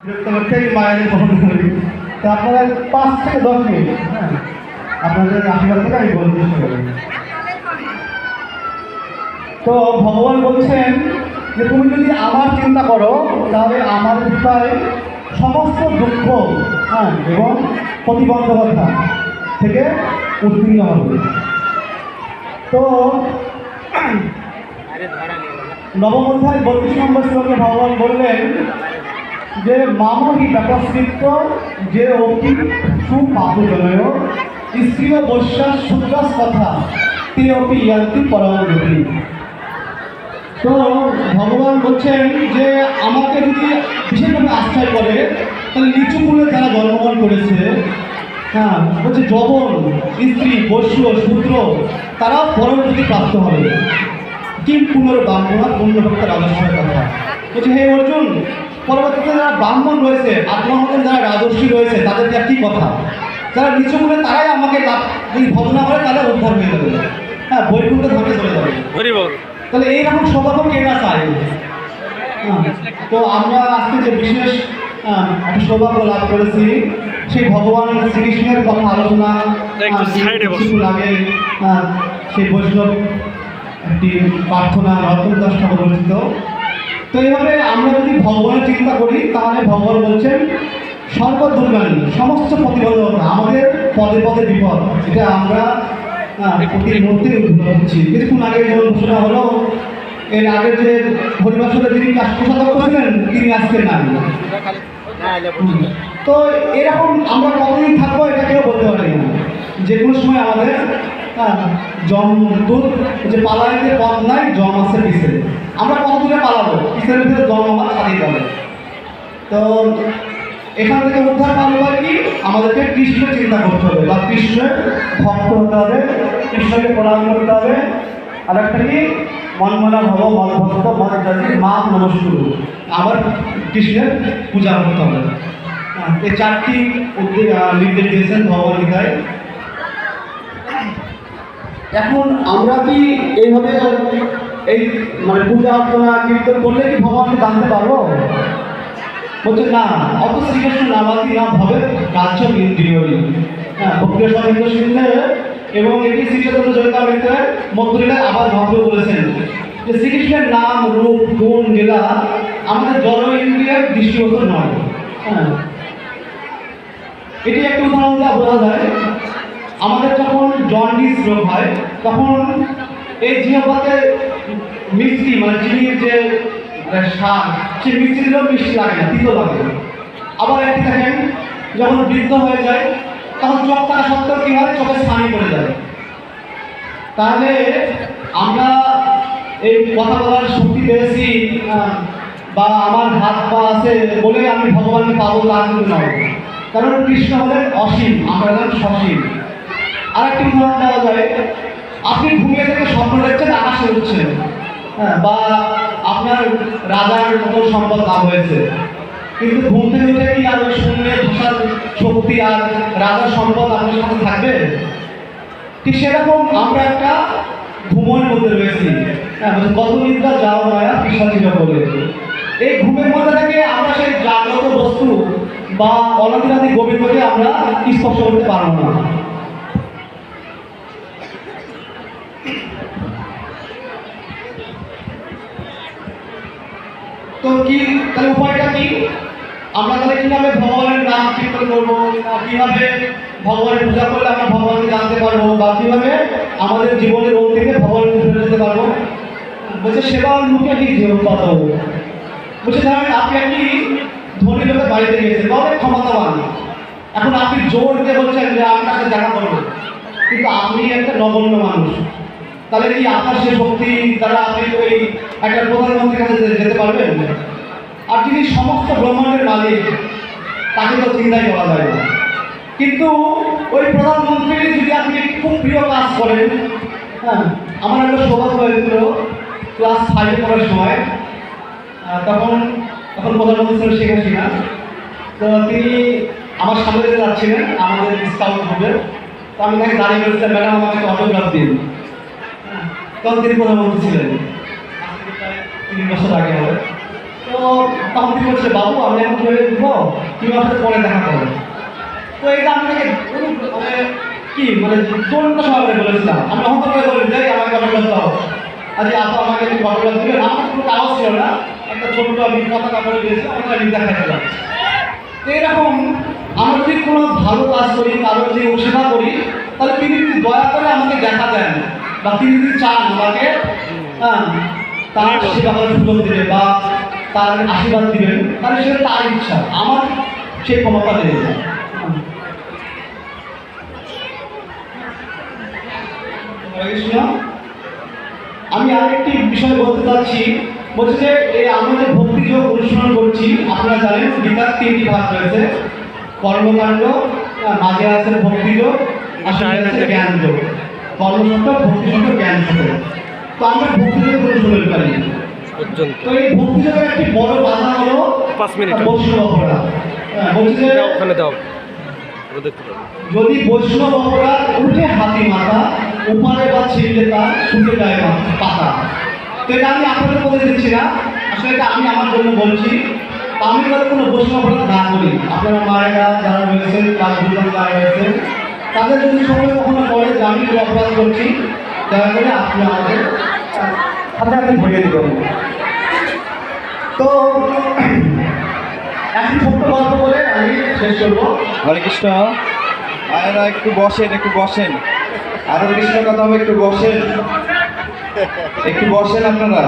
সেই মায়ের বহন করি। তো আপনারা 5 থেকে 10 মিনিট, হ্যাঁ, আপনাদের আশীর্বাদ থেকে আমি বলতে চেষ্টা করি। তো ভগবান বলছেন যে তুমি যদি আমার চিন্তা করো তাহলে আমার কৃপায় সমস্ত দুঃখ, হ্যাঁ, এবং প্রতিবন্ধকতা থেকে উত্তীর্ণ হবে। তো নবম অধ্যায় 32 নম্বর শ্লোকে ভগবান বললেন যে মামহি ব্যাপস্কৃত যে অতি সুপাপজনয় স্ত্রী বৈশ্বাস শুদ্ধাস কথা তে অপি ইয়ান্তি পরমগতি। তো ভগবান বলছেন যে আমাকে যদি বিশেষভাবে আশ্রয় করে তাহলে নিচু কুলে যারা জন্মগ্রহণ করেছে, হ্যাঁ, বলছে যবন, স্ত্রী, বৈশ্য, শূদ্র তারাও পরমগতি প্রাপ্ত হবে। কিম পুনর্ব্রাহ্মণা পুণ্যভক্ত রাজস্বের কথা বলছে, হে অর্জুন, পরবর্তীতে যারা ব্রাহ্মণ রয়েছে, আত্মহত্যা যারা রাজস্বী রয়েছে, তাদের একই কথা, যারা নিচু করে তারাই আমাকে যদি ভজনা করে তাহলে উদ্ধার হয়ে যাবে, হ্যাঁ, বৈকুণ্ঠ ধামে চলে যাবে। তাহলে এইরকম সৌভাগ্য কে না চাই। তো আমরা আজকে যে বিশেষ একটা সৌভাগ্য লাভ করেছি, সেই ভগবান শ্রীকৃষ্ণের কথা আলোচনা কিছুক্ষণ আগে সেই বৈষ্ণব একটি প্রার্থনা নরোত্তম দাস ঠাকুর রচিত। তো এইভাবে আমরা যদি ভগবানের চিন্তা করি তাহলে ভগবান বলছেন সর্বদুর্গানী, সমস্ত প্রতিবন্ধকতা, আমাদের পদে পদে বিপদ, এটা আমরা প্রতি মুহূর্তে উদ্ধার হচ্ছি। কিছুক্ষণ আগে যেমন ঘোষণা হলো, এর আগের যে হরিবাসরে যিনি কোষাধ্যক্ষ ছিলেন তিনি আজকে নাই। তো এরকম আমরা কতদিন থাকবো এটা কেউ বলতে পারি না। যে কোনো সময় আমাদের জম দূর যে পালাইতে পথ নাই, জম আছে পিছে, আমরা কত দূরে পালাবো, পিছের ভিতরে জম আমার ছাড়িয়ে যাবে। তো এখান থেকে উদ্ধার পাওয়ার পর কি আমাদেরকে কৃষ্ণের চিন্তা করতে হবে বা কৃষ্ণের ভক্ত হতে হবে, কৃষ্ণকে প্রণাম করতে হবে। আর একটা কি মনমনা ভব মন ভক্ত মন জাতি মা নমস্কুর, আবার কৃষ্ণের পূজা করতে হবে। এই 4টি নির্দেশ দিয়েছেন ভগবান গীতায়। এখন আমরা কি এইভাবে এই মানে পূজা অর্চনা কীর্তন করলে কি ভগবানকে জানতে পারবো? বলছে না, অত শ্রীকৃষ্ণ নামাদি না ভবে কার্য ইন্দ্রিয়, হ্যাঁ, ভক্তির সঙ্গে শুনলে। এবং এটি শ্রীচৈতন্য চরিতামৃতের মধ্যলীলায় আবার মহাপ্রভু বলেছেন যে শ্রীকৃষ্ণের নাম, রূপ, গুণ, লীলা আমাদের জড় ইন্দ্রিয়ের দৃষ্টিগোচর নয়। হ্যাঁ, এটি একটি উদাহরণ দেওয়া বোঝা যায়। আমাদের যখন জন্ডিস রোগ হয় তখন এই জিহ্বাতে মিষ্টি মানে চিনির যে স্বাদ, সেই মিষ্টি দিলেও মিষ্টি লাগে না, তিতো লাগে। আবার একটি দেখেন যখন বৃদ্ধ হয়ে যায় তখন চোখ থাকা সত্ত্বেও কী হয়, চোখে ছানি পড়ে যায়। তাহলে আমরা এই কথা বলার শক্তি পেয়েছি বা আমার হাত পা আছে বলে আমি ভগবানকে পাবো তা কিন্তু নয়, কারণ কৃষ্ণ হলেন অসীম, আমরা হলেন সসীম। আরেকটি উদাহরণ দেওয়া যায়, আপনি ঘুমিয়ে থেকে স্বপ্ন দেখছেন আকাশে উঠছেন, হ্যাঁ, বা আপনার রাজার মতো সম্পদ লাভ হয়েছে, কিন্তু ঘুম থেকে উঠে কি আর ওই শূন্যে ভাষার শক্তি আর রাজার সম্পদ আপনার সাথে থাকবে? ঠিক সেরকম আমরা একটা ঘুমের মধ্যে রয়েছি, হ্যাঁ, কত নিদ্রা যাও নয়া পিসাচির বলে। এই ঘুমের মধ্যে থেকে আমরা সেই জাগ্রত বস্তু বা অনাদিরাদি গোবিন্দকে আমরা স্পর্শ করতে পারবো না। তো কি তাহলে উপায়টা কি? আমরা তাহলে কীভাবে ভগবানের নাম কীর্তন করবো, কীভাবে ভগবানের পূজা করলে আমরা ভগবানকে জানতে পারবো, বা কীভাবে আমাদের জীবনের অন্তিমে ভগবানকে ফিরে যেতে পারবো? বলছে সেবার মুখে কি জীবন পাতা হবে। বলছে ধরেন আপনি একটি ধনী লোকের বাড়িতে গিয়েছেন, অনেক ক্ষমতাবান, এখন আপনি জোর দিয়ে বলছেন যে আপনার সাথে দেখা করবো, কিন্তু আপনি একটা নগণ্য মানুষ, তাহলে কি আপনার সে শক্তি দ্বারা আপনি ওই একটা প্রধানমন্ত্রীর কাছে যেতে পারবেন? আর যিনি সমস্ত ব্রহ্মাণ্ডের মালিক তাকে তো চিন্তাই করা যায় না। কিন্তু ওই প্রধানমন্ত্রীর যদি আপনি খুব প্রিয় কাজ করেন, হ্যাঁ, আমার একটা সৌভাগ্য হয়েছিল ক্লাস 5 পড়ার সময়, তখন প্রধানমন্ত্রী ছিল শেখ হাসিনা। তো তিনি আমার সামনে দিয়ে যাচ্ছিলেন আমাদের স্কাউট গ্রুপের, তো আমি তাকে দাঁড়িয়ে বলছিলাম, ম্যাডাম আমাকে অটোগ্রাফ দিন। তখন তিনি প্রধানমন্ত্রী ছিলেন, 3 বছর আগে হবে। তো তখন তিনি বলছে, বাবু আমি এখন কীভাবে দেবো? তুমি আমার সাথে পরে দেখা করো। তো এটা আমি মানে কি মানে তরুণটা সবাই বলেছিলাম, আমি অহংক করে বলি যে আমাকে কথা বলতে হবে, আজ আপা আমাকে একটু ঘটনা দিলেন, আমার কোনো কাগজ ছিল না, একটা ছোট্ট আমি কথা কাপড়ে দিয়েছি, আমাকে আমি দেখাইছিলাম। তো এরকম আমরা যদি কোনো ভালো কাজ করি, কারো যদি সেবা করি, তাহলে তিনি যদি দয়া করে আমাকে দেখা দেন বা তিনি যদি চান আমাকে তার সেবা করার সুযোগ দেবে বা তার আশীর্বাদ দিবেন, তাহলে সেটা তার ইচ্ছা, আমার সেই ক্ষমতা নেই। আমি আরেকটি বিষয় বলতে চাচ্ছি, বলছি যে এই আমাদের ভক্তিযোগ অনুসরণ করছি, আপনারা জানেন গীতার 3টি ভাগ রয়েছে, কর্মকাণ্ড, মাঝে আছে ভক্তিযোগ, আসলে আছে জ্ঞানযোগ, কর্মসূত্র, ভক্তিসূত্র, জ্ঞানসূত্র। তো আমরা ভক্তিযোগ অনুসরণ করি। তো এই ভক্তিযোগের একটি বড় বাধা হলো 5 মিনিট বৈষ্ণব অপরাধ। বলছি যে ওখানে দাও, যদি বৈষ্ণব অপরাধ উঠে হাতি মাথা, উপারে বা ছিঁড়লে তার শুকে যায় পাতা। তো এটা আমি আপনাদের বলে দিচ্ছি না, আসলে এটা আমি আমার জন্য বলছি। আমি যাতে কোনো বৈষ্ণব অপরাধ না করি, আপনারা মায়েরা যারা রয়েছেন বা গুরুজন যারা রয়েছেন, তাদের যদি সময় কখনো পড়ে যে আমি কোনো অপরাধ করছি, দয়া করে আপনি আমাদের হাতে হাতে ভরিয়ে দেবেন। তো একটি ছোট্ট গল্প বলে আমি শেষ করবো। হরে কৃষ্ণ। মায়েরা একটু বসেন, একটু বসেন, আরো কৃষ্ণের কথা হবে, একটু বসেন, একটু বসেন আপনারা।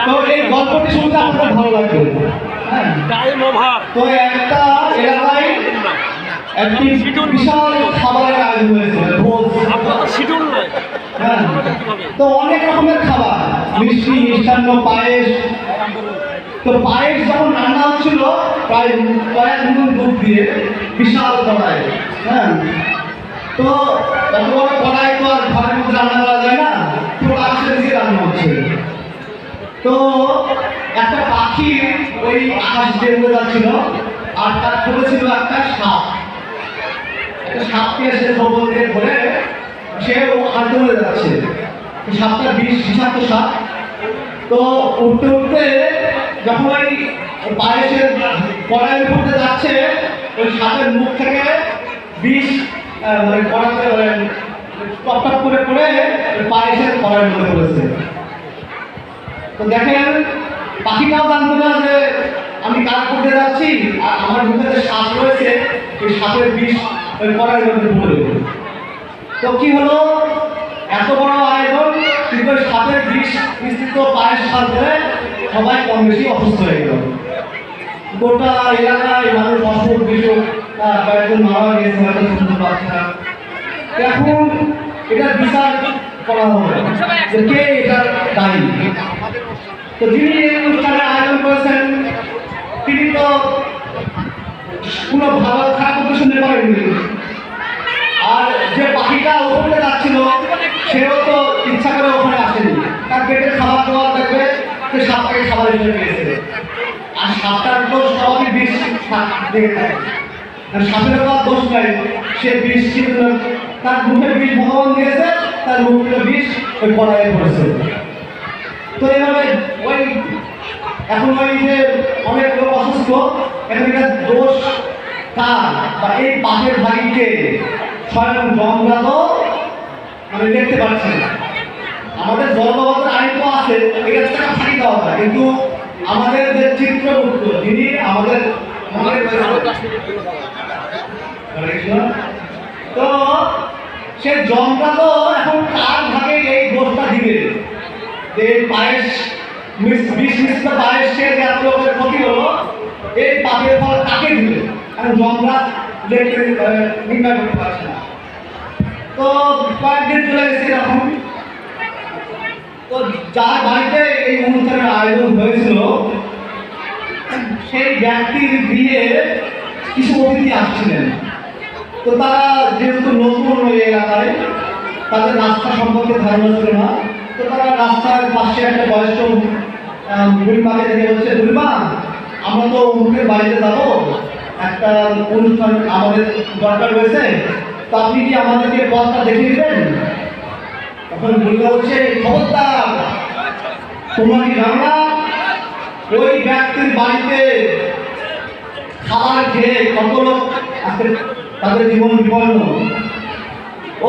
তো এই গল্পটি শুনতে আপনার ভালো লাগবে। তো একটা এলাকায় একটি বিশাল খাবারের আয়োজন হয়েছে, ভোজ। হ্যাঁ, তো অনেক রকমের খাবার, মিষ্টি, মিষ্টান্ন, পায়েস। তো পায়েস যখন রান্না হচ্ছিল প্রায় কয়েক গুণ দুধ দিয়ে বিশাল কড়াই। হ্যাঁ, তো এত বড় কড়াই তো আর ঘরের মধ্যে রান্না করা যায় না, পুরো আকাশের দিকে রান্না হচ্ছে। তো একটা পাখি ওই আকাশ দিয়ে উড়ে যাচ্ছিল, আর তার ছোট ছিল একটা সাপ। একটা সাপকে সে খবর দিয়ে ধরে সে হাঁটতে উড়ে যাচ্ছে। সাপটা বিষাক্ত সাপ। তো উঠতে উঠতে যখন ওই পায়েসের কড়াইয়ের উপরে যাচ্ছে, ওই সাপের মুখ থেকে বিষ মানে কড়াতে টপ টপ করে পড়ে পায়েসের কড়াইয়ের মধ্যে পড়েছে। তো দেখেন, পাখিটাও জানতো না যে আমি কাজ করতে যাচ্ছি, আর আমার মুখে যে সাপ রয়েছে, ওই সাপের বিষ ওই কড়াইয়ের মধ্যে পড়ে। তো কি হলো, এত বড় আয়োজন, কিন্তু ওই সাপের বিষ মিশ্রিত পায়েস খাওয়াতে সবাই কম বেশি অসুস্থ হয়ে গেল। গোটা এলাকায় মানুষ অসুখ বিসুখ, কয়েকজন মারা গেছে, হয়তো শুনতে পাচ্ছে না। এখন এটা বিচার করা হবে যে কে এটা দায়ী। তো যিনি এই অনুষ্ঠানের আয়োজন করেছেন, তিনি তো কোনো ভালো খারাপ উদ্দেশ্যে করেননি। আর যে পাখিটা ওখানে যাচ্ছিল, সেও তো ইচ্ছা করে ওখানে আসেনি, তার পেটের খাবার দাবার দেখবে, সে সাপটাকে খাবার হিসেবে পেয়েছে। আর সাপটার তো সবাই বিষ দেখে থাকে, সাপের তো দোষ নাই, সে বিষ কিন্তু তার মুখে বিষ ভগবান দিয়েছে, তার মুখ থেকে বিষ ওই কড়াইয়ে পড়েছে। তো এইভাবে ওই এখন ওই যে অনেক লোক অসুস্থ, এখন এটা দোষ কার বা এই পাপের ভাগিকে স্বয়ং গঙ্গা তো মানে দেখতে পাচ্ছে না। আমাদের জলবাবাদের আইন তো আছে, এটা টাকা ফাঁকি দেওয়া হয়, কিন্তু আমাদের যে চিত্রগুপ্ত, যিনি আমাদের তো সে জমটা তো এখন কার ভাগে এই দোষটা দিবে যে পায়েস বিষ মিশ্রিত পায়েসের এত লোকের ক্ষতি হলো, এই পাপের ফল কাকে দিবে, কারণ জমরা দেখতে নির্ণয় করতে পারছে না। তো কয়েকদিন চলে গেছে এরকম। তো যার বাড়িতে এই অনুষ্ঠানের আয়োজন হয়েছিল, সেই ব্যক্তির দিয়ে কিছু অতিথি আসছিলেন। তো তারা যেহেতু নতুন ওই এলাকায়, তাদের রাস্তা সম্পর্কে ধারণা ছিল না। তো তারা রাস্তার পাশে একটা বয়স্ক বুড়িমাকে দেখে বলছে, বুড়িমা, আমরা তো অমুকের বাড়িতে যাবো, একটা অনুষ্ঠান আমাদের দরকার রয়েছে, তো আপনি কি আমাদেরকে পথটা দেখিয়ে দেবেন? তখন বুড়িমা বলছে, খবরদার, তোমরা কি জানো না ওই ব্যক্তির বাড়িতে খাবার খেয়ে কত লোক আজকে তাদের জীবন বিপন্ন।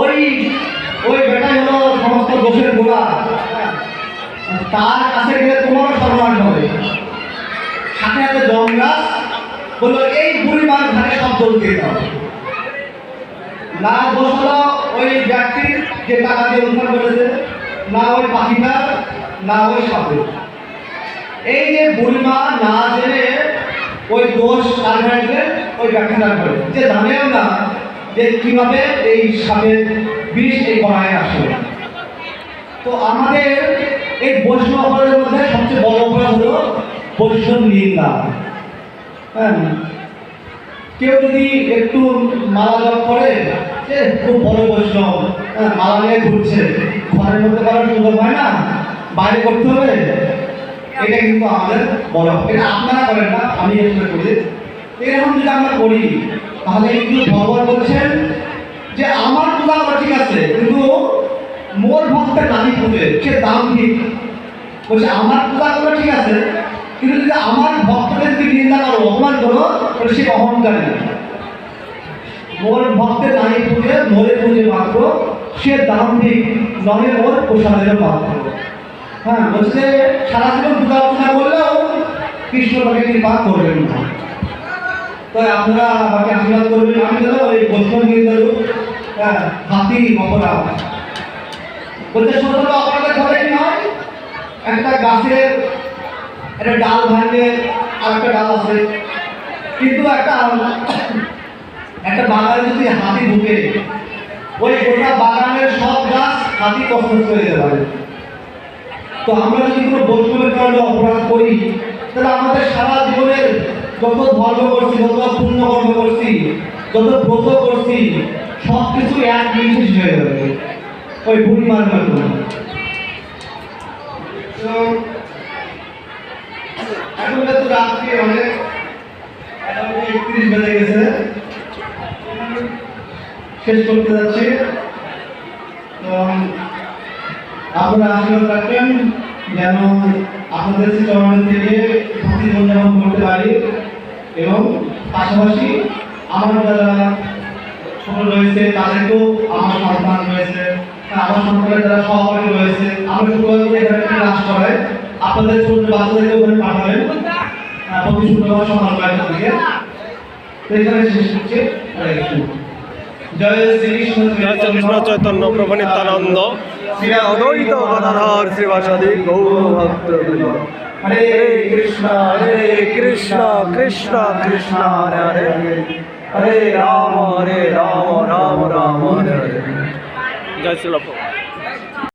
ওই ওই বেটাই হলো সমস্ত দোষের গোড়া। তার কাছে গেলে তোমারও সর্বনাশ হবে। সাথে সাথে জমরাজ বললো এই বুড়িমার ঘাড়ে সব দোষ দিয়ে দাও। না দোষ হলো ওই ব্যক্তির যে টাকা দিয়ে উদ্ধার করেছে, না ওই পাখিটার, না ওই সাপের। এই যে বুড়িমা না জেনে ওই দোষ কার ঘাড়ে দিলে ওই ব্যক্তিটার ঘরে, যে জানেও না যে কিভাবে এই সাপের বিষ এই কড়াইয়ে আসে। তো আমাদের এই বৈষ্ণব অপরাধের মধ্যে সবচেয়ে বড় অপরাধ হলো বৈষ্ণব নিন্দা। হ্যাঁ, কেউ যদি একটু মালা জপ করে, যে খুব বড় বৈষ্ণব, হ্যাঁ, মালা নিয়ে ঘুরছে, ঘরের মধ্যে করার সুযোগ হয় না, বাইরে করতে হবে, এটা কিন্তু আমাদের বড়। এটা আপনারা করেন না, আমি এসে করি। এরকম যদি আমরা করি তাহলে কিন্তু ভগবান বলছেন যে আমার পূজা করা ঠিক আছে, কিন্তু মোর ভক্তের নামি পুজে সে দাম ঠিক। বলছে আমার পূজা করা ঠিক আছে, কিন্তু যদি আমার ভক্তদের যদি নিন্দা করো, অপমান করো, তাহলে সে অহংকারী। মোর ভক্তের নামি পুজে মোরে পুজে মাত্র, সে দাম ঠিক নহে মোর প্রসাদের মাত্র। হ্যাঁ, বলছে সারা জীবন পূজা অর্চনা করলেও কৃষ্ণ তাকে কৃপা করবেন না। তাই আপনারা আমাকে আশীর্বাদ করবেন। আমি যেন ওই বৈষ্ণব নিন্দা হাতি অপরাধ বলতে ছোট ছোট অপরাধের ঘরে কি হয়, একটা গাছের একটা ডাল ভাঙলে আর একটা ডাল আছে, কিন্তু একটা বাগানে যদি হাতি ঢুকে, ওই গোটা বাগানের সব গাছ হাতি কষ্ট করে দিতে পারে। তো আমরা যদি কোনো বৈষ্ণবের কারণে অপরাধ করি, তাহলে আমাদের সারা জীবনের যত ধর্ম করছি, যত পুণ্য কর্ম করছি, যত ব্রত করছি, সব কিছু এক জিনিস হয়ে যাবে ওই বুড়িমার মাধ্যমে। তো এখন তো রাত্রি অনেক 31 বেজে গেছে, শেষ করতে যাচ্ছি। তো আপনারা আশীর্বাদ রাখবেন যেন আপনাদের চরণ থেকে ভক্তি জীবনযাপন করতে পারি, এবং পাশাপাশি আমার যারা ছোট রয়েছে তাদেরকেও, আমার সন্তান রয়েছে, আমার সন্তানের যারা সহপাঠী রয়েছে, আমরা শুক্রবার করে এখানে ক্লাস করাই, আপনাদের ছোট বাচ্চাদেরকে ওখানে পাঠাবেন প্রতি শুক্রবার সকাল 9টার দিকে। তো এখানে শেষ করছি। জয় শ্রীকৃষ্ণ চৈতন্য প্রভু নিত্যানন্দ, শ্রী অদ্বৈত গদাধর শ্রীবাসাদি গৌর ভক্তবৃন্দ। হরে কৃষ্ণ কৃষ্ণ কৃষ্ণ কৃষ্ণ হরে হরে, হরে রাম রাম রাম হরে হরে। জয় শ্রী